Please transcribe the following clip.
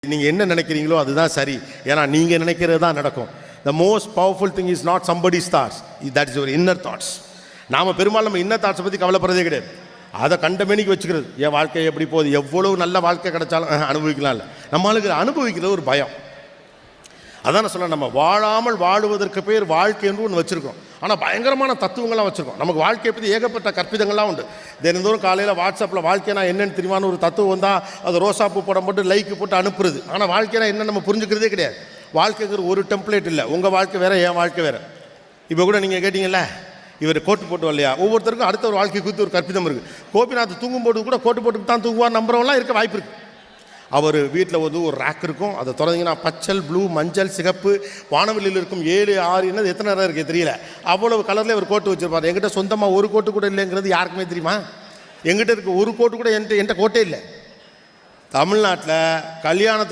நீங்கள் என்ன நினைக்கிறீங்களோ அதுதான் சரி. ஏன்னா நீங்கள் நினைக்கிறது தான் நடக்கும். The most powerful thing is not somebody's thoughts. That is your inner thoughts. நாம் பெரும்பாலும் நம்ம இன்னர் தாட்ஸை பற்றி கவலைப்படுறதே கிடையாது. அதை கண்டமேனிக்கு வச்சுக்கிறது. என் வாழ்க்கை எப்படி போகுது, எவ்வளோ நல்ல வாழ்க்கை கிடைச்சாலும் அனுபவிக்கலாம் இல்லை. நம்மளுக்கு அனுபவிக்கிறது ஒரு பயம். அதான் நான் சொல்ல, நம்ம வாழாமல் வாழுவதற்கு பேர் வாழ்க்கை என்று ஒன்று வச்சுருக்கோம். ஆனால் பயங்கரமான தத்துவங்கள்லாம் வச்சுருக்கோம். நமக்கு வாழ்க்கையை பற்றி ஏகப்பட்ட கற்பிதங்கள்லாம் உண்டு. தினந்தோறும் காலையில் வாட்ஸ்அப்பில் வாழ்க்கைனா என்னென்னு தெரியுமான்னு ஒரு தத்துவம் வந்தால் அது ரோசாப்பூ படம் போட்டு லைக்கு போட்டு அனுப்புறது. ஆனால் வாழ்க்கைனா என்ன நம்ம புரிஞ்சுக்கிறதே கிடையாது. வாழ்க்கைங்கிற ஒரு டெம்ப்ளேட் இல்லை. உங்கள் வாழ்க்கை வேறு, என் வாழ்க்கை வேறு. இப்போ கூட நீங்கள் கேட்டிங்கல்ல, இவர் கோட்டு போட்டு வரலையா, ஒவ்வொருத்தருக்கும் அடுத்த ஒரு வாழ்க்கை குறித்து ஒரு கற்பிதம் இருக்குது. கோபிநாத் தூங்கும்போது கூட கோட்டு போட்டு தான் தூங்குவார் நம்புறவங்களாம் இருக்க வாய்ப்பு இருக்குது. அவர் வீட்டில் வந்து ஒரு ரேக் இருக்கும். அதை திறந்தீங்கன்னா பச்சல், ப்ளூ, மஞ்சள், சிகப்பு, வானவெளியில் இருக்கும் 7, 6 என்னது எத்தனை நேரம் இருக்குது தெரியல, அவ்வளவு கலரில் ஒரு கோட்டு வச்சுருப்பார். எங்கிட்ட சொந்தமாக ஒரு கோட்டு கூட இல்லைங்கிறது யாருக்குமே தெரியுமா? எங்கிட்ட இருக்க ஒரு கோட்டு கூட என்கிட்ட கோட்டே இல்லை. தமிழ்நாட்டில் கல்யாணத்துக்கு